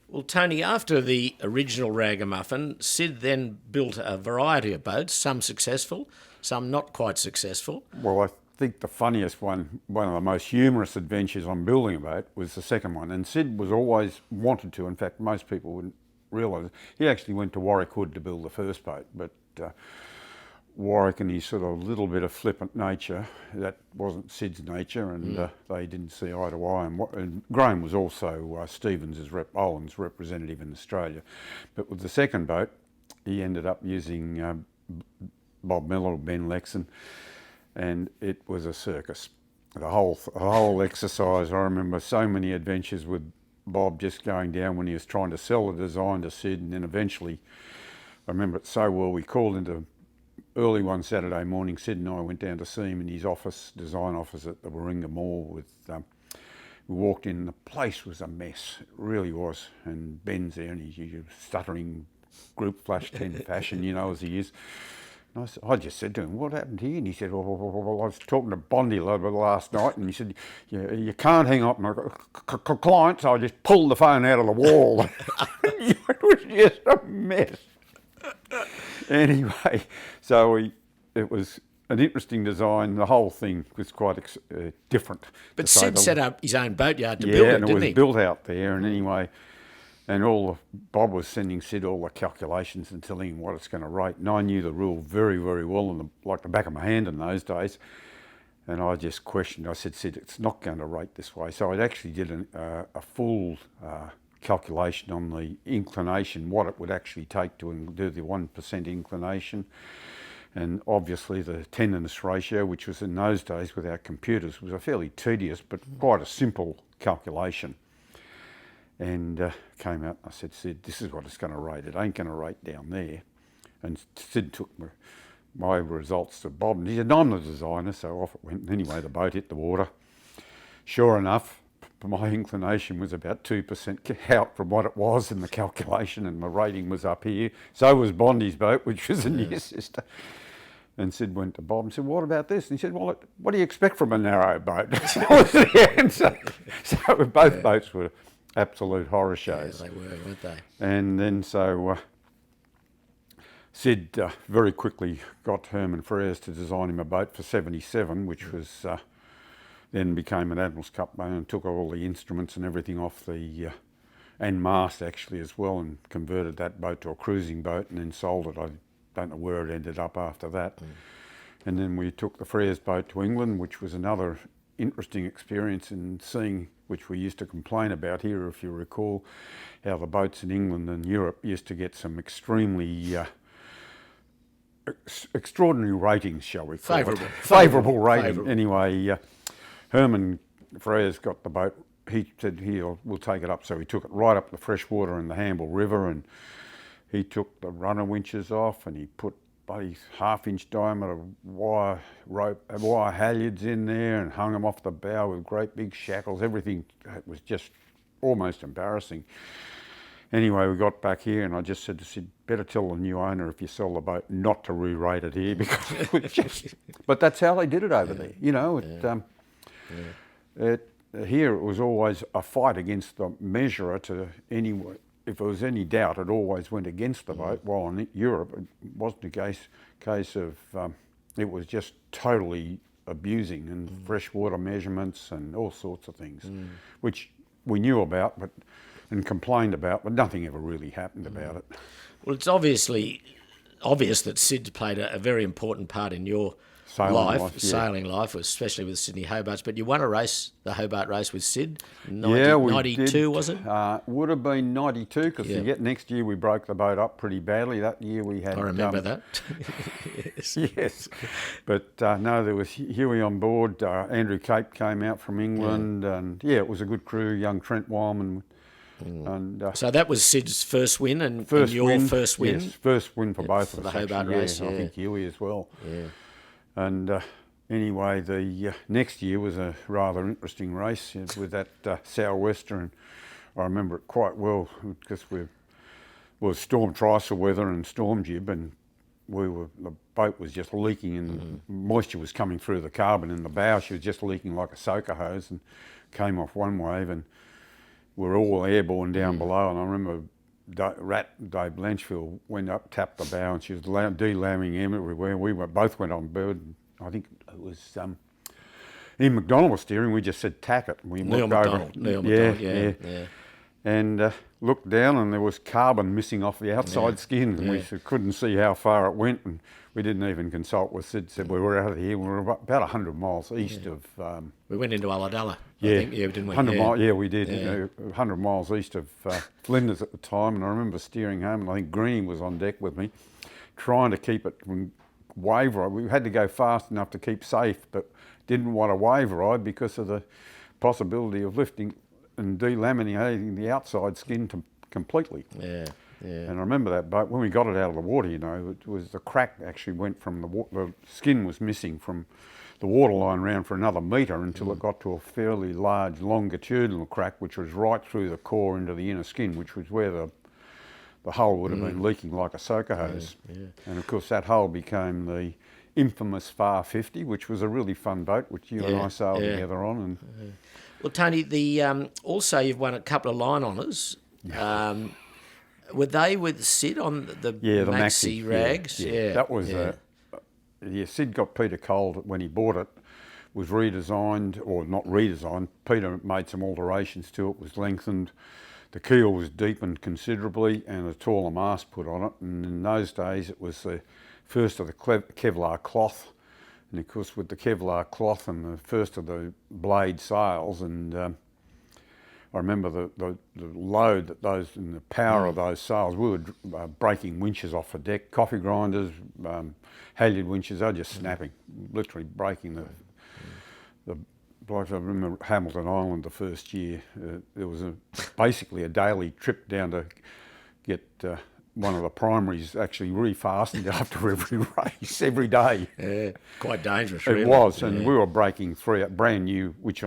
Well, Tony, after the original Ragamuffin, Syd then built a variety of boats, some successful, some not quite successful. Well, I think the funniest one of the most humorous adventures on building a boat was the second one. And Syd was always wanted to, in fact, most people wouldn't realise it. He actually went to Warwick Hood to build the first boat, but Warwick and his sort of little bit of flippant nature, that wasn't Syd's nature, and they didn't see eye to eye. And Graham was also Owen's representative in Australia. But with the second boat, he ended up using Bob Miller or Ben Lexcen, and it was a circus. The whole exercise, I remember so many adventures with Bob just going down when he was trying to sell the design to Syd, and then eventually, I remember it so well, we called into early one Saturday morning. Syd and I went down to see him in his office, design office at the Warringah Mall. We walked in, the place was a mess, it really was. And Ben's there, and he's stuttering group flash 10 fashion, as he is. And I just said to him, "What happened here?" And he said, "Well, I was talking to Bondi last night, and he said, you can't hang up my client, so I just pulled the phone out of the wall." It was just a mess. Anyway, so it was an interesting design. The whole thing was quite different. But Syd set up his own boatyard to build it, and didn't he? it was built out there. And anyway, Bob was sending Syd all the calculations and telling him what it's going to rate. And I knew the rule very, very well, like the back of my hand in those days. And I just questioned. I said, "Syd, it's not going to rate this way." So I actually did a full calculation on the inclination, what it would actually take to do the 1% inclination, and obviously the tenderness ratio, which was in those days without computers, was a fairly tedious but quite a simple calculation. And came out, I said, "Syd, this is what it's going to rate. It ain't going to rate down there." And Syd took my results to Bob, and he said, "I'm the designer," so off it went. Anyway, the boat hit the water. Sure enough, my inclination was about 2% out from what it was in the calculation, and my rating was up here. So was Bondi's boat, which was a near sister. And Syd went to Bob and said, "What about this?" And he said, "Well, what do you expect from a narrow boat?" That was the answer. So both boats were absolute horror shows. Yeah, they were, weren't they? And then Syd very quickly got Herman Frers to design him a boat for 77, which was then became an Admiral's Cup boat, and took all the instruments and everything off the and mast actually as well, and converted that boat to a cruising boat, and then sold it. I don't know where it ended up after that. And then we took the Frers boat to England, which was another interesting experience in seeing, which we used to complain about here, if you recall, how the boats in England and Europe used to get some extremely extraordinary ratings, shall we call it? Favourable rating. Favourable. Anyway, Herman Frers got the boat. He said, "We'll take it up." So he took it right up the freshwater in the Hamble River, and he took the runner winches off, and he put bloody half-inch diameter wire halyards in there, and hung them off the bow with great big shackles. Everything, it was just almost embarrassing. Anyway, we got back here, and I just said to Syd, "Better tell the new owner, if you sell the boat, not to re-rate it here," because it was just. But that's how they did it over there, Here it was always a fight against the measurer to anyone. If there was any doubt, it always went against the boat. While in Europe, it wasn't a case of. It was just totally abusing and freshwater measurements and all sorts of things, which we knew about, and complained about, but nothing ever really happened about it. Well, it's obvious that Syd played a very important part in your sailing life, especially with Sydney Hobarts. But you won a race, the Hobart race with Syd, 92, was it? Would have been 92, because next year we broke the boat up pretty badly. That year we had... I remember that. Yes. But no, there was Huey on board. Andrew Cape came out from England, and it was a good crew. Young Trent Wyman. And, so that was Syd's first win, and your first win? Yes, first win for both of us. For the Hobart race, I think Huey as well. Yeah. And anyway, the next year was a rather interesting race with that sou'wester, and I remember it quite well because was storm trysail weather and storm jib, and the boat was just leaking, and moisture was coming through the carbon in the bow. She was just leaking like a soaker hose, and came off one wave, and were all airborne down below, and I remember Dave Blanchfield went up, tapped the bow, and she was de-lambing him everywhere. We both went on board. I think it was Ian McDonald was steering. We just said tack it. We Neil McDonald, yeah. And looked down, and there was carbon missing off the outside skin, and we couldn't see how far it went, and we didn't even consult with Syd. Said we were out of here. We were about 100 miles east of. We went into Ulladulla. I think, didn't we? 100 miles. Yeah, we did. 100 miles east of Flinders at the time, and I remember steering home, and I think Greeny was on deck with me, trying to keep it from wave ride. We had to go fast enough to keep safe, but didn't want a wave ride because of the possibility of lifting and delaminating the outside skin completely. Yeah. And I remember that boat, when we got it out of the water, it was the crack actually went from the skin was missing from the waterline round for another metre until it got to a fairly large longitudinal crack, which was right through the core into the inner skin, which was where the hull would have been leaking like a soaker hose. And of course that hull became the infamous Far 50, which was a really fun boat, which you and I sailed together on. And well, Tony, also you've won a couple of line honours. Were they with Syd on the Maxi Rags? Yeah. That was Syd got Peter Cole when he bought it, was redesigned, or not redesigned. Peter made some alterations to it, was lengthened. The keel was deepened considerably and a taller mast put on it. And in those days, it was the first of the Kevlar cloth. And of course, with the Kevlar cloth and the first of the blade sails, and I remember the load that those and the power of those sails. We were breaking winches off the deck, coffee grinders, halyard winches. They were just snapping, literally breaking the. I remember Hamilton Island the first year. There was basically a daily trip down to get one of the primaries actually refastened after every race, every day. Yeah, quite dangerous, really. It was, and we were breaking brand new, which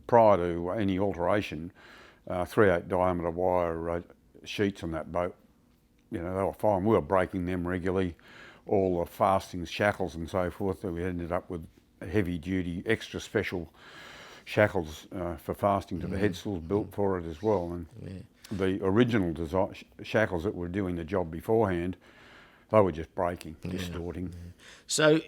prior to any alteration, 3/8 diameter wire sheets on that boat. They were fine. We were breaking them regularly, all the fastings, shackles and so forth. So we ended up with heavy duty, extra special shackles for fasting to the headsails built for it as well. And the original design shackles that were doing the job beforehand, they were just breaking, distorting. So,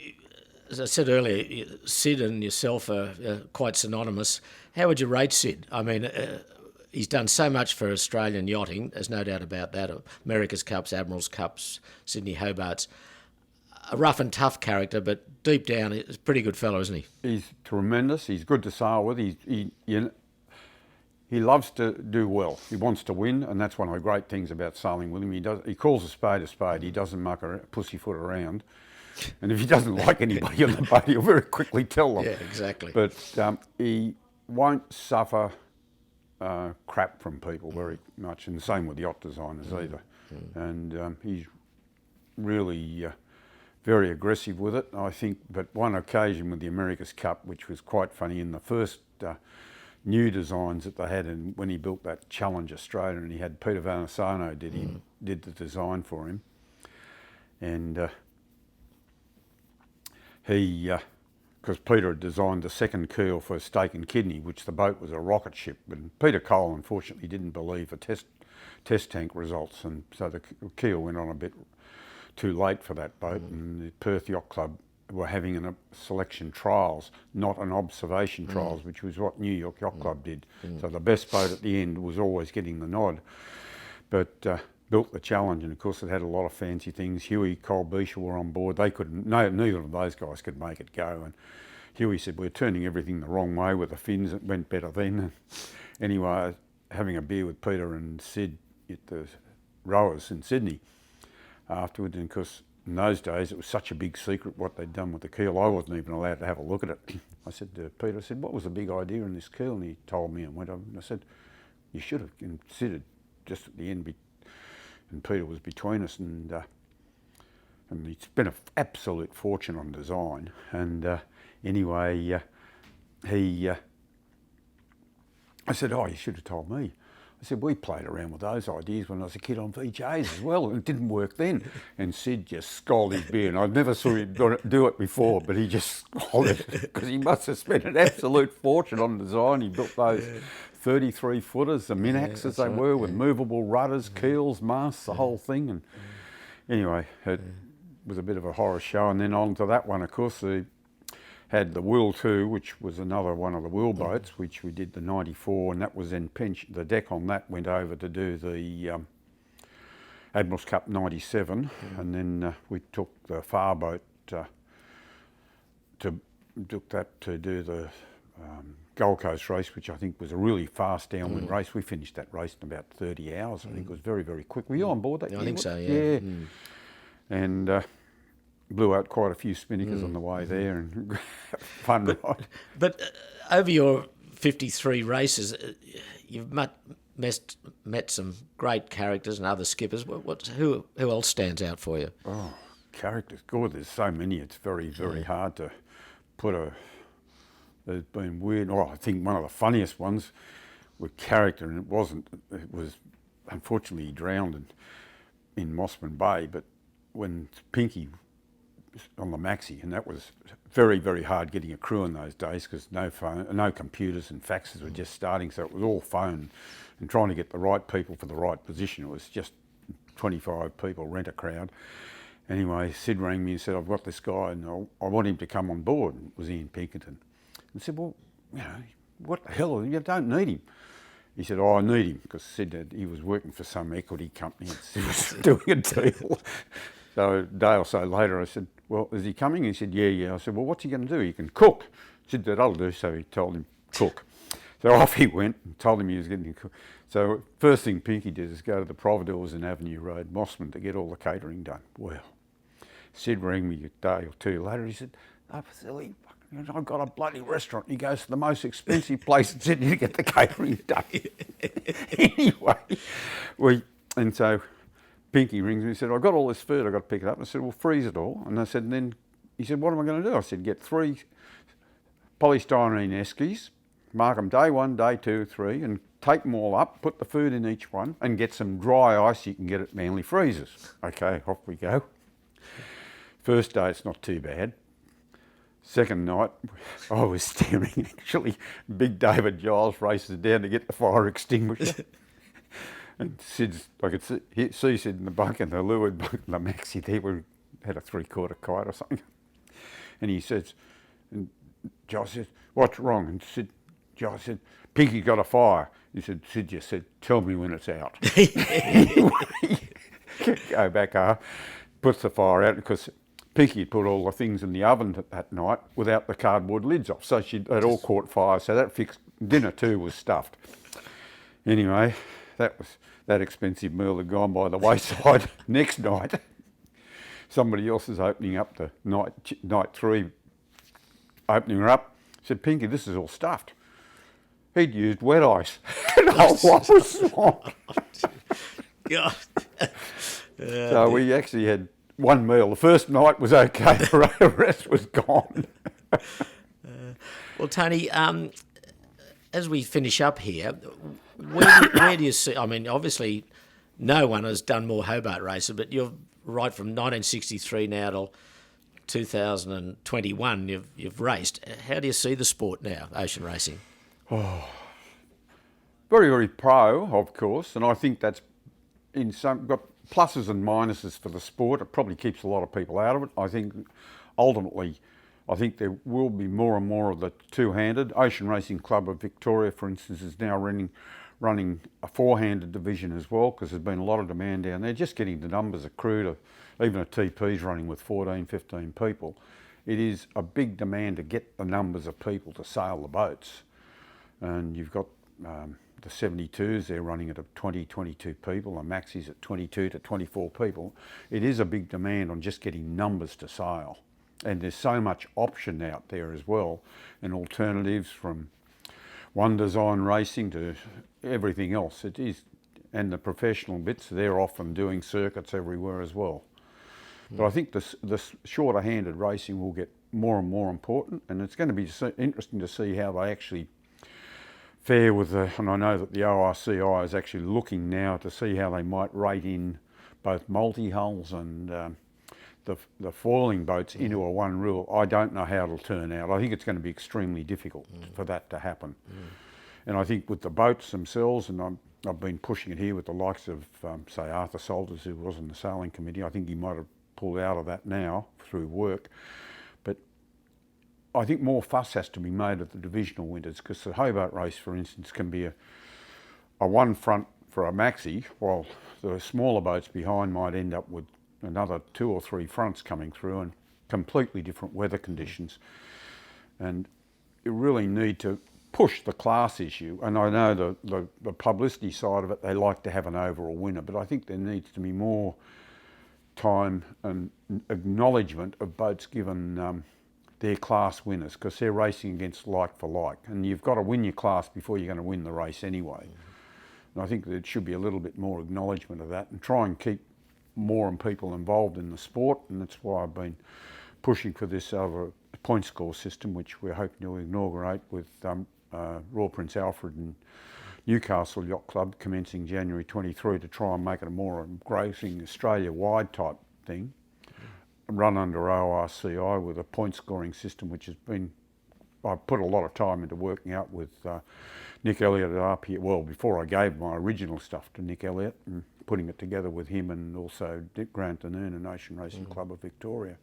as I said earlier, Syd and yourself are quite synonymous. How would you rate Syd? I mean, he's done so much for Australian yachting, there's no doubt about that. America's Cups, Admiral's Cups, Sydney Hobarts. A rough and tough character, but deep down, he's a pretty good fellow, isn't he? He's tremendous. He's good to sail with. He loves to do well. He wants to win, and that's one of the great things about sailing with him. He calls a spade a spade. He doesn't muck a pussyfoot around. And if he doesn't like anybody on the boat, he'll very quickly tell them. Yeah, exactly. But he won't suffer crap from people very much, and the same with yacht designers either. And he's really very aggressive with it, I think. But one occasion with the America's Cup, which was quite funny, in the first new designs that they had, and when he built that Challenge Australia, and he had Peter Vanasano did the design for him, and because Peter had designed the second keel for Steak and Kidney, which the boat was a rocket ship, and Peter Cole unfortunately didn't believe the test tank results, and so the keel went on a bit too late for that boat, and the Perth Yacht Club were having a selection trials, not an observation trials, which was what New York Yacht Club did. So the best boat at the end was always getting the nod. But built the Challenge, and of course it had a lot of fancy things. Huey, Cole Beecher were on board. They couldn't, neither of those guys could make it go. And Huey said, we're turning everything the wrong way with the fins. It went better then. And anyway, having a beer with Peter and Syd at the rowers in Sydney afterwards, and of course in those days it was such a big secret what they'd done with the keel. I wasn't even allowed to have a look at it. I said to Peter, what was the big idea in this keel? And he told me, and went over, and I said, you should have considered just at the end, and Peter was between us, and he spent an absolute fortune on design. And anyway, I said, you should have told me. I said, we played around with those ideas when I was a kid on VJs as well, and it didn't work then. And Syd just scolded his beer, and I never saw him do it before, but he just scolded because he must have spent an absolute fortune on design. He built those 33-footers, the Minax as they were, with movable rudders, keels, masts, the whole thing. And anyway, it was a bit of a horror show. And then on to that one, of course, they had the Will 2, which was another one of the wheel boats, which we did the 94, and that was then the deck on that went over to do the Admiral's Cup 97, and then we took the far boat to do the Gold Coast race, which I think was a really fast downwind race. We finished that race in about 30 hours. I think it was very, very quick. Were you on board that year? I think so, yeah. And blew out quite a few spinnaker on the way there, and fun ride. But over your 53 races, you've met some great characters and other skippers. Who else stands out for you? Oh, characters, God, there's so many. It's very, very hard to put there's been weird. Oh, I think one of the funniest ones with character, and it was unfortunately he drowned in Mossman Bay, but when Pinky on the Maxi, and that was very, very hard getting a crew in those days because no phone, no computers, and faxes were just starting, so it was all phone and trying to get the right people for the right position. It was just 25 people, rent a crowd. Anyway, Syd rang me and said, I've got this guy and I want him to come on board. It was Ian Pinkerton. I said, well, what the hell, you don't need him. He said, I need him, because Syd, he was working for some equity company and he was doing a deal. So a day or so later I said, well, is he coming? He said, yeah. I said, well, what's he going to do? He can cook. Syd said, that'll do. So he told him, cook. So off he went and told him he was getting to cook. So first thing Pinky did is go to the Providores in Avenue Road, Mossman, to get all the catering done. Well, Syd rang me a day or two later. He said, oh, Vasily, I've got a bloody restaurant. He goes to the most expensive place in Sydney to get the catering done. Anyway, and so Pinky rings me and said, I've got all this food, I've got to pick it up. I said, well, freeze it all. And I said, and then he said, what am I going to do? I said, get 3 polystyrene eskies, mark them day 1, day 2, 3, and take them all up, put the food in each one, and get some dry ice you can get at Manly Freezers. Okay, off we go. First day, it's not too bad. Second night, I was steering, actually. Big David Giles races down to get the fire extinguisher. And I could see Syd in the bunk, and the leeward bunk in the Maxi there, we had a 3/4 kite or something. And he says, and Giles says, what's wrong? And Giles said, Pinky got a fire. He said, Syd just said, tell me when it's out. Anyway, go back up, puts the fire out, because Pinky had put all the things in the oven that night without the cardboard lids off, so they'd all caught fire, so that fixed, dinner too was stuffed. Anyway, that expensive meal had gone by the wayside. Next night, somebody else is opening up the night 3, opening her up, said, Pinky, this is all stuffed. He'd used wet ice. And I was swamped. God. So we actually had one meal. The first night was okay, the rest was gone. Well, Tony, as we finish up here, where do you see, I mean, obviously no one has done more Hobart races, but you're right from 1963 now till 2021 you've raced. How do you see the sport now, ocean racing? Oh, very, very pro, of course, and I think that's got pluses and minuses for the sport. It probably keeps a lot of people out of it. I think ultimately, there will be more and more of the two-handed. Ocean Racing Club of Victoria, for instance, is now running a four-handed division as well, because there's been a lot of demand down there. Just getting the numbers of crew to, even a TP's running with 14, 15 people. It is a big demand to get the numbers of people to sail the boats. And you've got the 72s, they're running at 20, 22 people, the Maxis at 22 to 24 people. It is a big demand on just getting numbers to sail. And there's so much option out there as well, and alternatives from one design racing to everything else. It is, and the professional bits, they're often doing circuits everywhere as well. But I think the shorter handed racing will get more and more important, and it's going to be interesting to see how they actually fair with and I know that the ORCI is actually looking now to see how they might rate in both multi-hulls and the foiling boats into a one rule. I don't know how it'll turn out. I think it's going to be extremely difficult for that to happen. And I think with the boats themselves, and I've been pushing it here with the likes of, say, Arthur Salters, who was on the sailing committee. I think he might have pulled out of that now through work. But I think more fuss has to be made at the divisional winters, because the Hobart race, for instance, can be a one front for a maxi, while the smaller boats behind might end up with another 2 or 3 fronts coming through and completely different weather conditions. And you really need to push the class issue. And I know the publicity side of it, they like to have an overall winner, but I think there needs to be more time and acknowledgement of boats given their class winners, because they're racing against like for like, and you've got to win your class before you're going to win the race anyway. And I think there should be a little bit more acknowledgement of that, and try and keep more people involved in the sport. And that's why I've been pushing for this other point score system, which we're hoping to inaugurate with Royal Prince Alfred and Newcastle Yacht Club commencing January 23, to try and make it a more engrossing Australia-wide type thing, run under ORCI with a point scoring system, which has been, I've put a lot of time into working out with Nick Elliott at RPA. Well, before I gave my original stuff to Nick Elliott, and putting it together with him and also Dick Grant and Erna Ocean Racing Club of Victoria.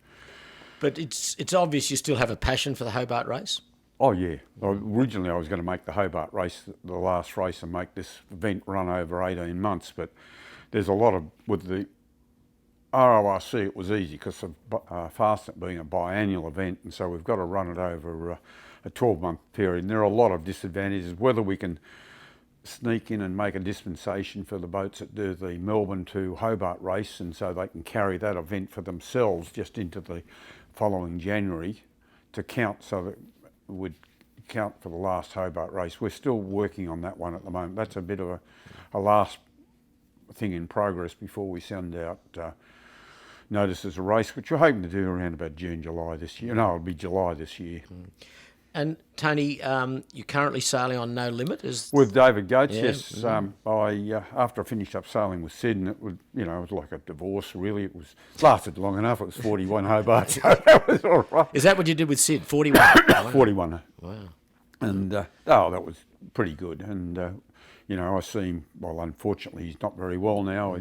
But it's obvious you still have a passion for the Hobart race. Oh yeah. Originally I was going to make the Hobart race the last race and make this event run over 18 months, but there's a lot of, with the RORC it was easy because of Fastnet being a biannual event, and so we've got to run it over a 12-month period. And there are a lot of disadvantages, whether we can sneak in and make a dispensation for the boats that do the Melbourne to Hobart race, and so they can carry that event for themselves just into the following January to count, so that would count for the last Hobart race. We're still working on that one at the moment. That's a bit of a last thing in progress before we send out notices of race, which we're hoping to do around about June, July this year. No, it'll be July this year. And Tony, you're currently sailing on No Limit, with David Gates? Yeah. Yes. I after I finished up sailing with Syd, and it was, it was like a divorce. Really, it lasted long enough. It was 41 Hobart, so that was all right. Is that what you did with Syd? 41. 41. Wow. And that was pretty good. And I see him. Well, unfortunately, he's not very well now.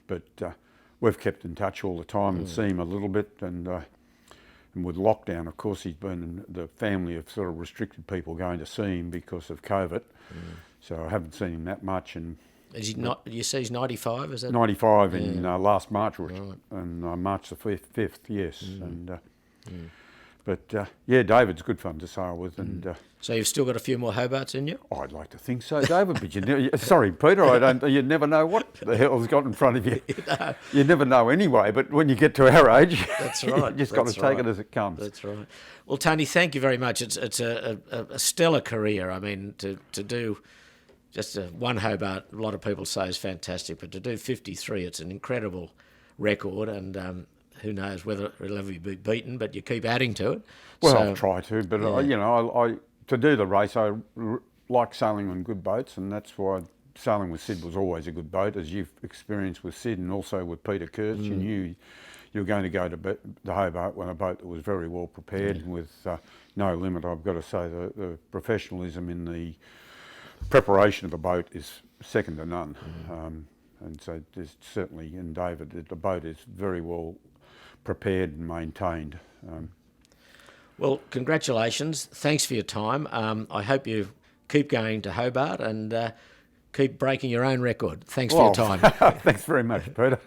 But we've kept in touch all the time and see him a little bit. And with lockdown, of course, the family have sort of restricted people going to see him because of COVID. So I haven't seen him that much. And is he not? You say he's 95? Is that 95 in last March, and March the 5th? Yes. And but David's good fun to sail with. And so you've still got a few more Hobarts in you? I'd like to think so, David. But sorry, Peter, you never know what the hell's got in front of you. You never know anyway. But when you get to our age, that's right. You just got to take it as it comes. That's right. Well, Tony, thank you very much. It's a stellar career. I mean, to do just one Hobart, a lot of people say is fantastic, but to do 53, it's an incredible record, and who knows whether it'll ever be beaten, but you keep adding to it. Well, I'll try to, but I to do the race, I like sailing on good boats, and that's why sailing with Syd was always a good boat, as you've experienced with Syd and also with Peter Kurtz. You knew you were going to go to the Hobart on a boat that was very well prepared, and with No Limit. I've got to say the professionalism in the preparation of the boat is second to none. And so there's certainly in David, the boat is very well prepared and maintained. Well, congratulations. Thanks for your time. I hope you keep going to Hobart and keep breaking your own record. Thanks for your time. Thanks very much, Peter.